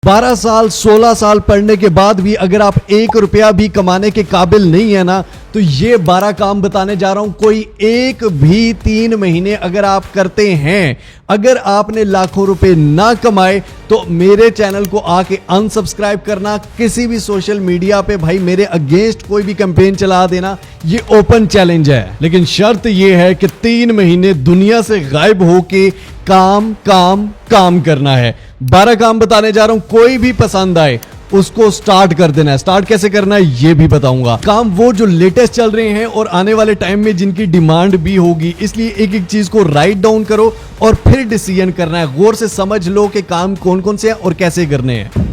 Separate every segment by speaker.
Speaker 1: 12 साल 16 साल पढ़ने के बाद भी अगर आप 1 रुपया भी कमाने के काबिल नहीं है ना, तो ये 12 काम बताने जा रहा हूं। कोई एक भी 3 महीने अगर आप करते हैं, अगर आपने लाखों रुपए ना कमाए, तो मेरे चैनल को आके अनसब्सक्राइब करना, किसी भी सोशल मीडिया पे भाई मेरे अगेंस्ट कोई भी कैंपेन चला देना, ये ओपन चैलेंज है। लेकिन शर्त ये है कि 3 महीने दुनिया से गायब होके काम काम काम करना है। 12 काम बताने जा रहा हूं, कोई भी पसंद आए उसको स्टार्ट कर देना है। स्टार्ट कैसे करना है ये भी बताऊंगा। काम वो जो लेटेस्ट चल रहे हैं और आने वाले टाइम में जिनकी डिमांड भी होगी, इसलिए एक एक चीज को राइट डाउन करो और फिर डिसीजन करना है। गौर से समझ लो कि काम कौन कौन से हैं और कैसे करने हैं।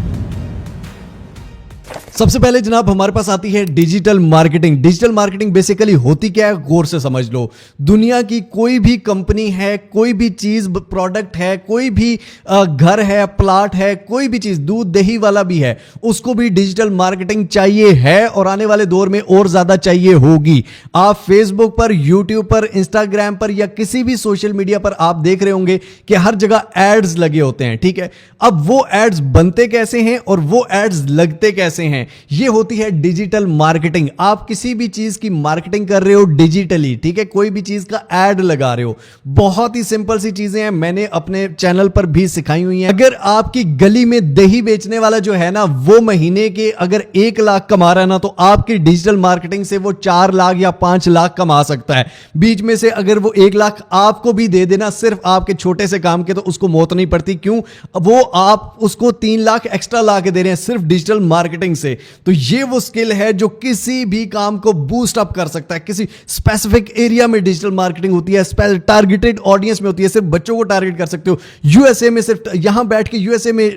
Speaker 1: सबसे पहले जनाब हमारे पास आती है digital marketing. Digital marketing basically होती क्या है, गौर से समझ लो। दुनिया की कोई भी कंपनी है, कोई भी चीज प्रोडक्ट है, कोई भी घर है, प्लाट है, कोई भी चीज दूध दही वाला भी है, उसको भी डिजिटल मार्केटिंग चाहिए है और आने वाले दौर में और ज्यादा चाहिए होगी। आप फेसबुक पर, यूट्यूब पर, इंस्टाग्राम पर या किसी भी सोशल मीडिया पर आप देख रहे होंगे कि हर जगह एड्स लगे होते हैं, ठीक है। अब वो एड्स बनते कैसे हैं और वो एड्स लगते कैसे हैं, ये होती है डिजिटल मार्केटिंग। आप किसी भी चीज की मार्केटिंग कर रहे हो डिजिटली, ठीक है, कोई भी चीज का एड लगा रहे हो। बहुत ही सिंपल सी चीजें हैं, मैंने अपने चैनल पर भी सिखाई हुई हैं। अगर आपकी गली में दही बेचने वाला जो है ना, वो महीने के अगर 1 लाख कमा रहा है ना, तो आपकी डिजिटल मार्केटिंग से वो 4 लाख या 5 लाख कमा सकता है। बीच में से अगर वो 1 लाख आपको भी दे देना सिर्फ आपके छोटे से काम के, तो उसको मौत नहीं पड़ती। क्यों? वो आप उसको 3 लाख एक्स्ट्रा ला के दे रहे हैं सिर्फ डिजिटल मार्केटिंग से। तो ये वो स्किल है जो किसी भी काम को बूस्ट अप कर सकता है। किसी स्पेसिफिक एरिया में डिजिटल मार्केटिंग होती है, टारगेटेड ऑडियंस में होती है, सिर्फ बच्चों को टारगेट कर सकते हो। यूएसए में सिर्फ यहां बैठ के, यूएसए में,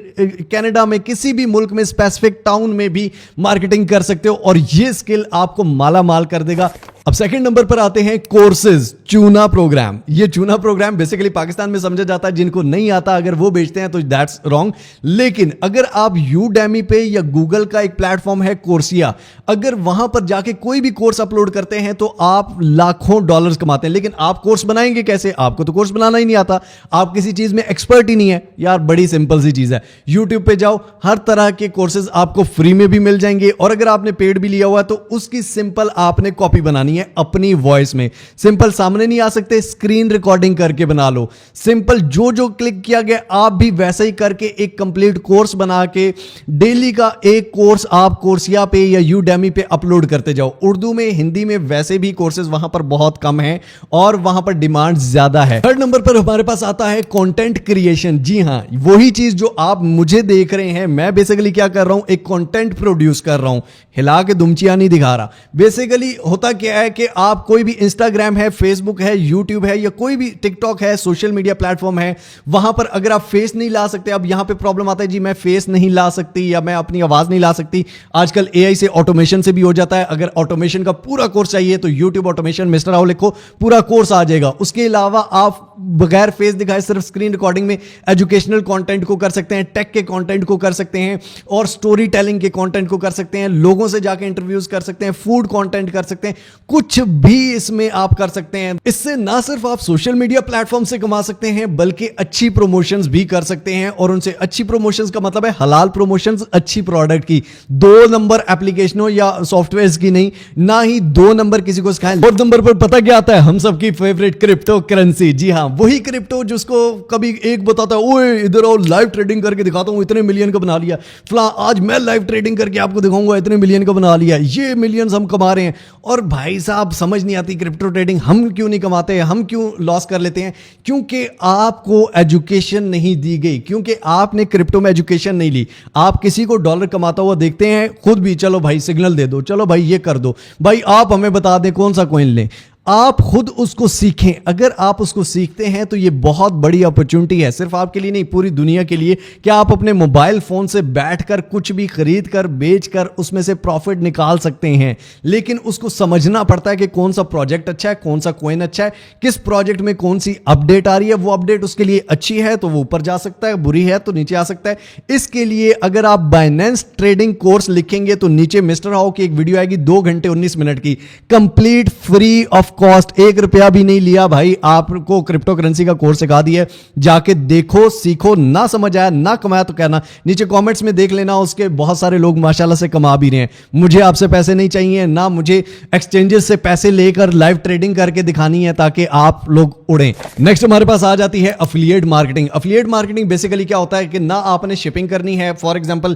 Speaker 1: कनाडा में, किसी भी मुल्क में स्पेसिफिक टाउन में भी मार्केटिंग कर सकते हो और ये स्किल आपको माला माल कर देगा। अब सेकंड नंबर पर आते हैं कोर्सेज। चूना प्रोग्राम। ये चूना प्रोग्राम बेसिकली पाकिस्तान में समझा जाता है, जिनको नहीं आता अगर वो बेचते हैं तो दैट्स रॉन्ग। लेकिन अगर आप यूडेमी पे या गूगल का एक प्लेटफॉर्म है कोर्सिया, अगर वहां पर जाके कोई भी कोर्स अपलोड करते हैं तो आप लाखों डॉलर्स कमाते हैं। लेकिन आप कोर्स बनाएंगे कैसे? आपको तो कोर्स बनाना ही नहीं आता, आप किसी चीज में एक्सपर्ट ही नहीं है। यार बड़ी सिंपल सी चीज है, यूट्यूब पे जाओ, हर तरह के कोर्सेज आपको फ्री में भी मिल जाएंगे और अगर आपने पेड भी लिया हुआ है तो उसकी सिंपल आपने कॉपी बनानी है अपनी वॉइस में। सिंपल सामने नहीं आ सकते, स्क्रीन रिकॉर्डिंग करके बना लो। सिंपल जो जो क्लिक किया गया आप भी वैसे ही करके एक कंप्लीट कोर्स बना के डेली का एक कोर्स आप कोर्सिया पे या यूडेमी पे अपलोड करते जाओ। उर्दू में, हिंदी में वैसे भी कोर्सेज वहां पर बहुत कम है और वहां पर डिमांड ज्यादा है। थर्ड नंबर पर हमारे पास आता है कंटेंट क्रिएशन। जी हां, वही चीज जो आप मुझे देख रहे हैं, मैं बेसिकली क्या कर रहा हूं, एक कंटेंट प्रोड्यूस कर रहा हूं। हिला के दुमचिया नहीं दिखा रहा। बेसिकली होता क्या है कि आप कोई भी इंस्टाग्राम है, फेसबुक है, यूट्यूब है या कोई भी टिकटॉक है, सोशल मीडिया प्लेटफॉर्म है, वहां पर अगर आप फेस नहीं ला सकते, अब यहां पे प्रॉब्लम आता है जी मैं फेस नहीं ला सकती या मैं अपनी आवाज नहीं ला सकती। आजकल एआई से ऑटोमेशन से भी हो जाता है। अगर ऑटोमेशन का पूरा कोर्स चाहिए तो यूट्यूब ऑटोमेशन मिस्टर राव लिखो, पूरा कोर्स आ जाएगा। उसके अलावा आप बगैर फेस दिखाए सिर्फ स्क्रीन रिकॉर्डिंग में एजुकेशनल कंटेंट को कर सकते हैं, टेक के कंटेंट को कर सकते हैं और स्टोरी टेलिंग के कंटेंट को कर सकते हैं, लोगों से जाके इंटरव्यूज कर सकते हैं, फूड कंटेंट कर सकते हैं, कुछ भी इसमें आप कर सकते हैं। इससे ना सिर्फ आप सोशल मीडिया प्लेटफॉर्म से कमा सकते हैं बल्कि अच्छी प्रमोशंस भी कर सकते हैं और उनसे अच्छी प्रमोशंस का मतलब है हलाल प्रमोशंस, अच्छी प्रोडक्ट की। 2 नंबर एप्लीकेशनों या सॉफ्टवेयर्स की नहीं, ना ही 2 नंबर किसी को सिखाएं। 4 नंबर पर पता क्या आता है, हम सबकी फेवरेट क्रिप्टो करेंसी। जी हां, वही क्रिप्टो जिसको कभी एक बताता है ओए इधर आओ लाइव ट्रेडिंग करके दिखाता हूं, इतने मिलियन का बना लिया। फला आज मैं लाइव ट्रेडिंग करके आपको दिखाऊंगा, इतने मिलियन का बना लिया, ये मिलियंस हम कमा रहे हैं। और भाई साहब समझ नहीं आती क्रिप्टो ट्रेडिंग, हम क्यों नहीं कमाते हैं, हम क्यों लॉस कर लेते हैं? क्योंकि आपको एजुकेशन नहीं दी गई, क्योंकि आपने क्रिप्टो में एजुकेशन नहीं ली। आप किसी को डॉलर कमाता हुआ देखते हैं, खुद भी चलो भाई सिग्नल दे दो, चलो भाई ये कर दो, भाई आप हमें बता दें कौन सा कॉइन लें। आप खुद उसको सीखें। अगर आप उसको सीखते हैं तो ये बहुत बड़ी अपॉर्चुनिटी है, सिर्फ आपके लिए नहीं पूरी दुनिया के लिए, कि आप अपने मोबाइल फोन से बैठकर कुछ भी खरीद कर बेच कर उसमें से प्रॉफिट निकाल सकते हैं। लेकिन उसको समझना पड़ता है कि कौन सा प्रोजेक्ट अच्छा है, कौन सा कॉइन अच्छा है, किस प्रोजेक्ट में कौन सी अपडेट आ रही है। वो अपडेट उसके लिए अच्छी है तो वो ऊपर जा सकता है, बुरी है तो नीचे आ सकता है। इसके लिए अगर आप बाइनेंस ट्रेडिंग कोर्स लिखेंगे तो नीचे मिस्टर हाउ की एक वीडियो आएगी 2 घंटे 19 मिनट की, कंप्लीट फ्री ऑफ कॉस्ट, 1 रुपया भी नहीं लिया भाई, आपको क्रिप्टो करेंसी का कोर्स सिखा दिया है। जाके देखो, सीखो, ना समझ आया ना कमाया तो कहना, नीचे कमेंट्स में देख लेना, उसके बहुत सारे लोग माशाल्लाह से कमा भी रहे हैं। मुझे आपसे पैसे नहीं चाहिए, ना मुझे एक्सचेंजेस से पैसे लेकर लाइव ट्रेडिंग करके दिखानी है ताकि आप लोग उड़ें। नेक्स्ट हमारे पास आ जाती है affiliate marketing. Affiliate marketing basically क्या होता है कि ना आपने शिपिंग करनी है। फॉर एग्जांपल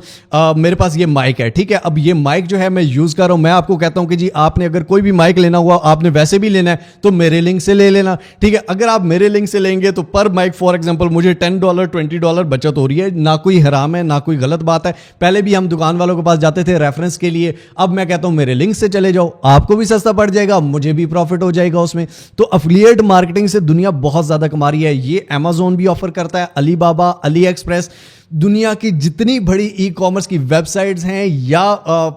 Speaker 1: मेरे पास ये माइक है, ठीक है, अब ये माइक जो है मैं यूज कर रहा हूं, मैं आपको कहता हूं कि जी आपने अगर कोई भी माइक लेना हुआ, आपने वैसे भी लेना है तो मेरे लिंक से ले लेना, ठीक है। अगर आप मेरे लिंक से लेंगे तो पर माइक फॉर एग्जांपल मुझे $10 $20 बचत हो रही है, ना कोई हराम है ना कोई गलत बात है। पहले भी हम दुकान वालों के पास जाते थे रेफरेंस के लिए, अब मैं कहता हूं मेरे लिंक से चले जाओ, आपको भी सस्ता पड़ जाएगा, मुझे भी प्रॉफिट हो जाएगा उसमें। तो अफिलिएट मार्केटिंग से दुनिया बहुत ज्यादा कमा रही है। ये Amazon भी ऑफर करता है, अलीबाबा, अली एक्सप्रेस, दुनिया की जितनी बड़ी ई कॉमर्स की वेबसाइट्स हैं या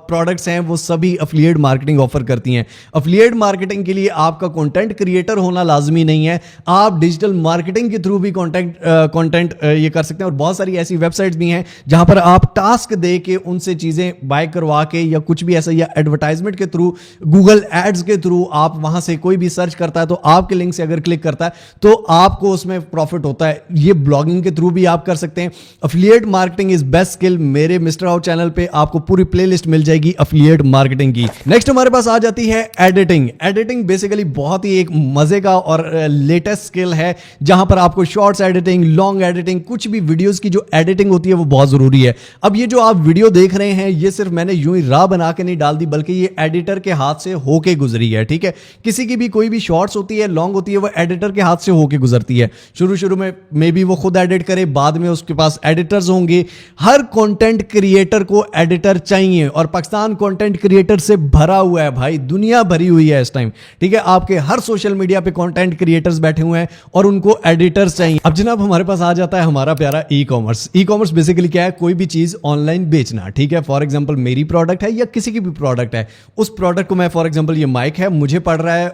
Speaker 1: प्रोडक्ट्स हैं वो सभी अफिलिएट मार्केटिंग ऑफर करती हैं। अफिलिएट मार्केटिंग के लिए आपका कंटेंट क्रिएटर होना लाजमी नहीं है, आप डिजिटल मार्केटिंग के थ्रू भी कंटेंट ये कर सकते हैं। और बहुत सारी ऐसी वेबसाइट्स भी हैं जहां पर आप टास्क दे के उनसे चीजें बाय करवा के या कुछ भी ऐसा, या एडवर्टाइजमेंट के थ्रू, गूगल एड्स के थ्रू, आप वहां से कोई भी सर्च करता है तो आपके लिंक से अगर क्लिक करता है तो आपको उसमें प्रॉफिट होता है। ये ब्लॉगिंग के थ्रू भी आप कर सकते हैं। Affiliate marketing is best skill. मेरे मिस्टर हाउ चैनल पे आपको पूरी प्लेलिस्ट मिल जाएगी अफिलिएट मार्केटिंग की। नेक्स्ट हमारे पास आ जाती है एडिटिंग। एडिटिंग बेसिकली बहुत ही एक मजे का और लेटेस्ट स्किल है जहां पर आपको शॉर्ट्स एडिटिंग, लॉन्ग एडिटिंग, कुछ भी वीडियोस की जो एडिटिंग होती है वो बहुत जरूरी है। अब ये जो आप वीडियो देख रहे हैं ये सिर्फ मैंने यूं ही राह बना के नहीं डाल दी, बल्कि ये एडिटर के हाथ से होके गुजरी है, ठीक है। किसी की भी कोई भी शॉर्ट्स होती है, लॉन्ग होती है, वो एडिटर के हाथ से होके गुजरती है। शुरू में मे बी वो खुद एडिट करे, बाद में उसके पास एडिटर्स होंगे। हर कंटेंट क्रिएटर को एडिटर चाहिए और पाकिस्तान कंटेंट क्रिएटर से भरा हुआ है भाई, दुनिया भरी हुई है इस टाइम, ठीक है। आपके हर सोशल मीडिया पे कंटेंट क्रिएटर्स बैठे हुए हैं और उनको एडिटर्स चाहिए। अब जनाब हमारे पास आ जाता है हमारा प्यारा e commerce. E commerce basically क्या है, कोई भी चीज ऑनलाइन बेचना, ठीक है। फॉर एग्जांपल मेरी प्रोडक्ट है या किसी की भी प्रोडक्ट है, उस प्रोडक्ट को मैं, फॉर एग्जांपल ये माइक है, मुझे पड़ रहा है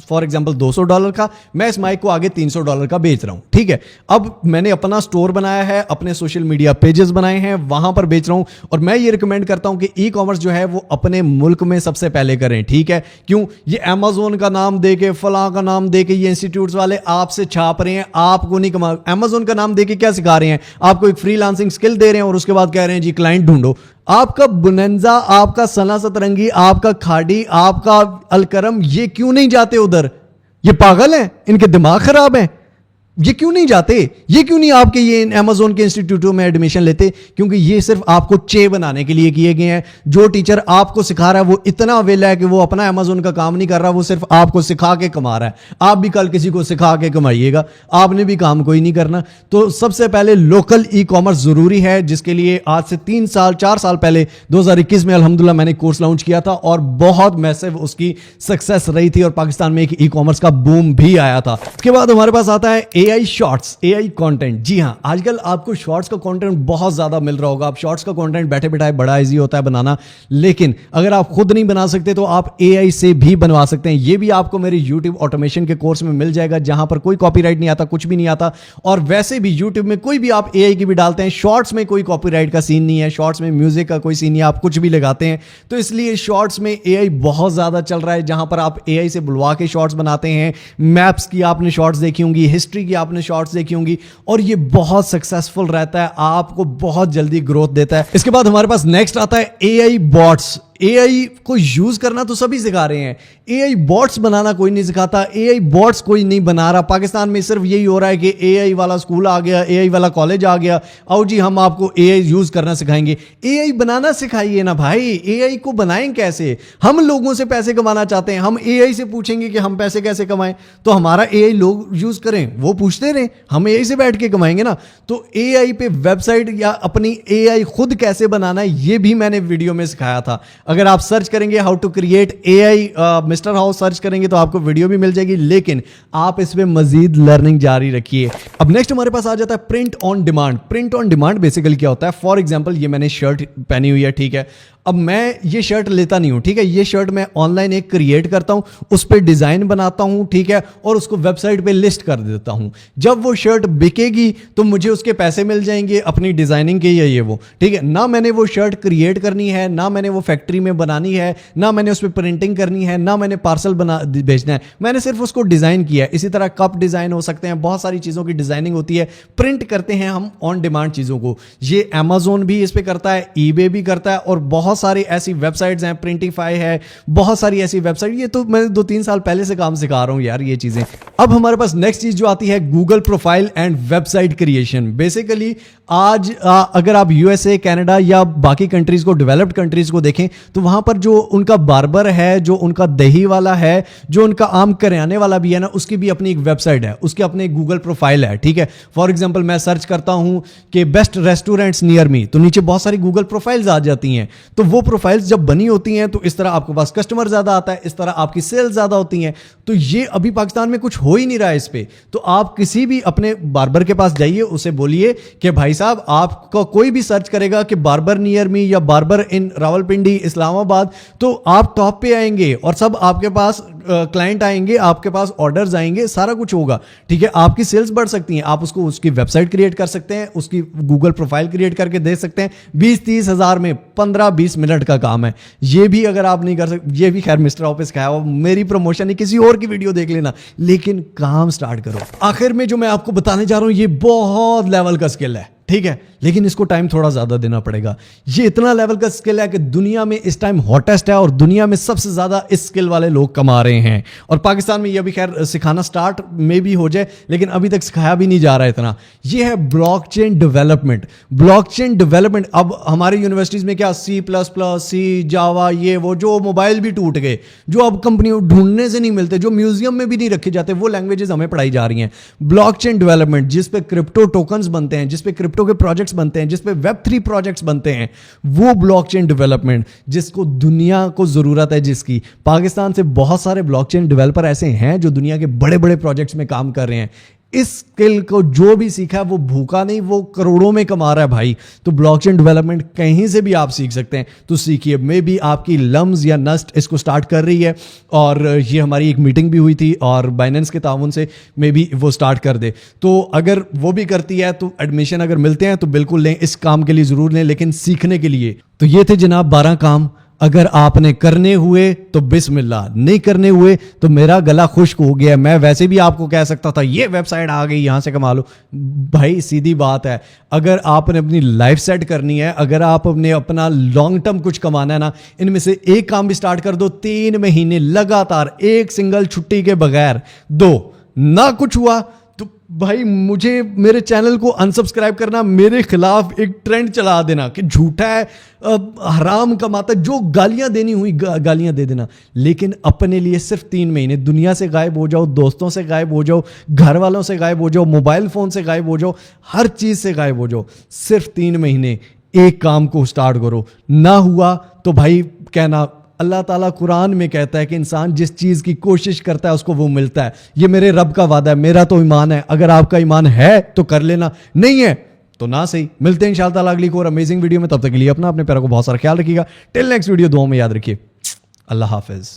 Speaker 1: फॉर एग्जांपल $200 का, मैं इस माइक को आगे $300 का बेच रहा हूं, ठीक है। अब मैंने अपना स्टोर बनाया है, अपने सोशल मीडिया पेजेस बनाए हैं, वहां पर बेच रहा हूं। और मैं ये रिकमेंड करता हूं कि ई कॉमर्स जो है वो अपने मुल्क में सबसे पहले करें, ठीक है। क्यों, ये Amazon का नाम देके, फलां का नाम देके, ये इंस्टीट्यूट्स वाले आपसे छाप रहे हैं, आपको नहीं कमा। Amazon का नाम देके क्या सिखा रहे हैं, आपको एक फ्रीलांसिंग स्किल दे रहे हैं और उसके बाद कह रहे हैं जी क्लाइंट ढूंढो। आपका बुनंजा, आपका सना सतरंगी, आपका खाड़ी, आपका अलकरम, ये क्यों नहीं जाते उधर? ये पागल हैं, इनके दिमाग खराब हैं, ये क्यों नहीं जाते? ये क्यों नहीं आपके ये Amazon के इंस्टीट्यूटों में एडमिशन लेते? क्योंकि ये सिर्फ आपको चे बनाने के लिए किए गए हैं। जो टीचर आपको सिखा रहा है वो इतना अवेला है कि वो अपना Amazon का काम नहीं कर रहा, वो सिर्फ आपको सिखा के कमा रहा है। आप भी कल किसी को सिखा के कमाइएगा, आपने भी काम कोई नहीं करना। तो सबसे पहले लोकल ई कॉमर्स जरूरी है, जिसके लिए आज से 4 साल पहले 2021 में अल्हम्दुलिल्लाह मैंने कोर्स लॉन्च किया था और बहुत मैसिव उसकी सक्सेस रही थी और पाकिस्तान में एक ई कॉमर्स का बूम भी आया था। उसके बाद हमारे पास आता है AI शॉर्ट्स, AI कंटेंट। जी हां, आजकल आपको शॉर्ट्स का कंटेंट बहुत ज्यादा मिल रहा होगा। आप शॉर्ट्स का कंटेंट बैठे बैठाए बड़ा इजी होता है बनाना, लेकिन अगर आप खुद नहीं बना सकते तो आप AI से भी बनवा सकते हैं। ये भी आपको मेरे YouTube ऑटोमेशन के कोर्स में मिल जाएगा, जहां पर कोई कॉपीराइट नहीं आता, कुछ भी नहीं आता। और वैसे भी YouTube में कोई भी आप AI की भी डालते हैं, शॉर्ट्स में कोई कॉपीराइट का सीन नहीं है, शॉर्ट्स में म्यूजिक का कोई सीन नहीं है, आप कुछ भी लगाते हैं। तो इसलिए शॉर्ट्स में AI बहुत ज्यादा चल रहा है, जहां पर आप AI से बुलवा के शॉर्ट्स बनाते हैं। मैप्स की आपने शॉर्ट्स देखी होंगी, हिस्ट्री की आपने शॉर्ट्स देखी होंगी, और ये बहुत सक्सेसफुल रहता है, आपको बहुत जल्दी ग्रोथ देता है। इसके बाद हमारे पास नेक्स्ट आता है AI बॉट्स। AI को यूज करना तो सभी सिखा रहे हैं, AI बॉट्स बनाना कोई नहीं सिखाता, AI बॉट्स कोई नहीं बना रहा। पाकिस्तान में सिर्फ यही हो रहा है कि AI वाला स्कूल आ गया, AI वाला कॉलेज आ गया, आओ जी हम आपको AI यूज करना सिखाएंगे। AI बनाना सिखाइए ना भाई, AI को बनाएं कैसे? हम लोगों से पैसे कमाना चाहते हैं, हम AI से पूछेंगे कि हम पैसे कैसे कमाएं, तो हमारा AI लोग यूज करें, वो पूछते रहे, हम AI से बैठ के कमाएंगे ना। तो AI पे वेबसाइट या अपनी AI खुद कैसे बनाना है, ये भी मैंने वीडियो में सिखाया था। अगर आप सर्च करेंगे how to create AI mister house search करेंगे तो आपको वीडियो भी मिल जाएगी, लेकिन आप इस पे मजीद लर्निंग जारी रखिए। अब नेक्स्ट हमारे पास आ जाता है print on demand. Print on demand basically क्या होता है, फॉर एग्जांपल ये मैंने शर्ट पहनी हुई है, ठीक है। अब मैं ये शर्ट लेता नहीं हूं, ठीक है, ये शर्ट मैं ऑनलाइन एक क्रिएट करता हूं, उस पर डिजाइन बनाता हूं, ठीक है, और उसको वेबसाइट पे लिस्ट कर देता हूं। जब वो शर्ट बिकेगी तो मुझे उसके पैसे मिल जाएंगे अपनी डिजाइनिंग के या ये वो, ठीक है। ना मैंने वो शर्ट क्रिएट करनी है, ना मैंने वो फैक्ट्री फैक्ट्री में बनानी है, ना मैंने उस पर प्रिंटिंग करनी है, ना मैंने पार्सल बना भेजना है, मैंने सिर्फ उसको डिजाइन किया है। इसी तरह कप डिजाइन हो सकते हैं, बहुत सारी चीजों की डिजाइनिंग होती है, प्रिंट करते हैं हम ऑन डिमांड चीजों को। ये Amazon भी इस पे करता है, eBay भी करता है, और बहुत सारी ऐसी वेबसाइट्स हैं, प्रिंटिफाई है, बहुत सारी ऐसी वेबसाइट। ये तो मैं 2-3 साल पहले से काम सिखा रहा हूं यार ये चीजें। अब हमारे पास नेक्स्ट चीज जो आती है Google profile and website creation. Basically आज अगर आप यूएसए, कनाडा या बाकी कंट्रीज को, डेवलप्ड कंट्रीज को देखें तो वहां पर जो उनका बार्बर है, जो उनका दही वाला है, जो उनका आम करियाने वाला भी है ना, उसकी भी अपनी एक वेबसाइट है, उसके अपने गूगल प्रोफाइल है, ठीक है। फॉर एग्जांपल मैं सर्च करता हूं कि बेस्ट रेस्टोरेंट्स नियर मी, तो नीचे बहुत सारी गूगल प्रोफाइल्स आ जाती हैं। तो वो प्रोफाइल्स जब बनी होती हैं तो इस तरह आपके पास कस्टमर ज्यादा आता है, इस तरह आपकी सेल्स ज्यादा होती हैं। तो ये अभी पाकिस्तान में कुछ हो ही नहीं रहा है इस पे। तो आप किसी भी अपने बार्बर के पास जाइए, उसे बोलिए कि भाई साहब, आपको कोई भी सर्च करेगा कि बार्बर नियर मी या बार्बर इन रावलपिंडी, इस्लामाबाद, तो आप टॉप पे आएंगे और सब आपके पास क्लाइंट आएंगे, आपके पास ऑर्डर्स आएंगे, सारा कुछ होगा, ठीक है। आपकी सेल्स बढ़ सकती हैं, आप उसको उसकी वेबसाइट क्रिएट कर सकते हैं, उसकी गूगल प्रोफाइल क्रिएट करके दे सकते हैं। 20-30 हज़ार में 15-20 मिनट का काम है। ये भी अगर आप नहीं कर सकते, ये भी खैर मिस्टर ऑफिस का है, मेरी प्रमोशन है, किसी और की वीडियो देख लेना, लेकिन काम स्टार्ट करो। आखिर में जो मैं आपको बताने जा रहा हूं, ये बहुत लेवल का स्किल है, ठीक है, लेकिन इसको टाइम थोड़ा ज्यादा देना पड़ेगा। ये इतना लेवल का स्किल है कि दुनिया में इस टाइम हॉटेस्ट है और दुनिया में सबसे ज्यादा इस स्किल वाले लोग कमा रहे हैं। और पाकिस्तान में ये भी खैर सिखाना स्टार्ट में भी हो जाए, लेकिन अभी तक सिखाया भी नहीं जा रहा है इतना। ये है ब्लॉकचेन डेवलपमेंट। ब्लॉकचेन डेवलपमेंट अब हमारे यूनिवर्सिटीज में क्या C++, सी, जावा, ये वो, जो मोबाइल भी टूट गए, जो अब कंपनियों ढूंढने से नहीं मिलते, जो म्यूजियम में भी नहीं रखे जाते, वो लैंग्वेजेस हमें पढ़ाई जा रही हैं। ब्लॉकचेन डेवलपमेंट, जिस पे क्रिप्टो टोकन्स बनते हैं, जिस पे क्रिप्टो के प्रोजेक्ट्स बनते हैं, जिस पे Web3 प्रोजेक्ट्स बनते हैं, वो ब्लॉकचेन डेवलपमेंट जिसको दुनिया को जरूरत है, जिसकी पाकिस्तान से बहुत सारे ब्लॉकचेन डेवलपर ऐसे हैं जो दुनिया के बड़े बड़े प्रोजेक्ट्स में काम कर रहे हैं। इस स्किल को जो भी सीखा वो भूखा नहीं, वो करोड़ों में कमा रहा है भाई। तो ब्लॉकचेन डेवलपमेंट कहीं से भी आप सीख सकते हैं, तो सीखिए। मे बी आपकी लम्स या नस्ट इसको स्टार्ट कर रही है, और ये हमारी एक मीटिंग भी हुई थी और बाइनेंस के ताउन से मे बी वो स्टार्ट कर दे। तो अगर वो भी करती है तो एडमिशन अगर मिलते हैं तो बिल्कुल लें, इस काम के लिए जरूर लें, लेकिन सीखने के लिए। तो ये थे जनाब 12 काम। अगर आपने करने हुए तो बिस्मिल्लाह, नहीं करने हुए तो मेरा गला खुश्क हो गया। मैं वैसे भी आपको कह सकता था ये वेबसाइट आ गई, यहां से कमा लो। भाई सीधी बात है, अगर आपने अपनी लाइफ सेट करनी है, अगर आपने अपना लॉन्ग टर्म कुछ कमाना है ना, इनमें से एक काम भी स्टार्ट कर दो, 3 महीने लगातार एक सिंगल छुट्टी के बगैर दो, ना कुछ हुआ तो भाई मुझे, मेरे चैनल को अनसब्सक्राइब करना, मेरे खिलाफ एक ट्रेंड चला देना कि झूठा है, हराम कमाता, जो गालियां देनी हुई गालियां दे देना, लेकिन अपने लिए सिर्फ 3 महीने दुनिया से गायब हो जाओ, दोस्तों से गायब हो जाओ, घर वालों से गायब हो जाओ, मोबाइल फोन से गायब हो जाओ, हर चीज से गायब हो जाओ। सिर्फ 3 महीने एक काम को स्टार्ट करो, ना हुआ तो भाई कहना, अल्लाह ताला कुरान में कहता है कि इंसान जिस चीज की कोशिश करता है उसको वो मिलता है। ये मेरे रब का वादा है, मेरा तो ईमान है। अगर आपका ईमान है तो कर लेना, नहीं है तो ना सही। मिलते हैं इंशाअल्लाह ताला अगली और अमेजिंग वीडियो में। तब तक के लिए अपने प्यारों को बहुत सारा ख्याल रखिएगा। टिल नेक्स्ट वीडियो, दुआ में याद रखिए। अल्लाह हाफिज।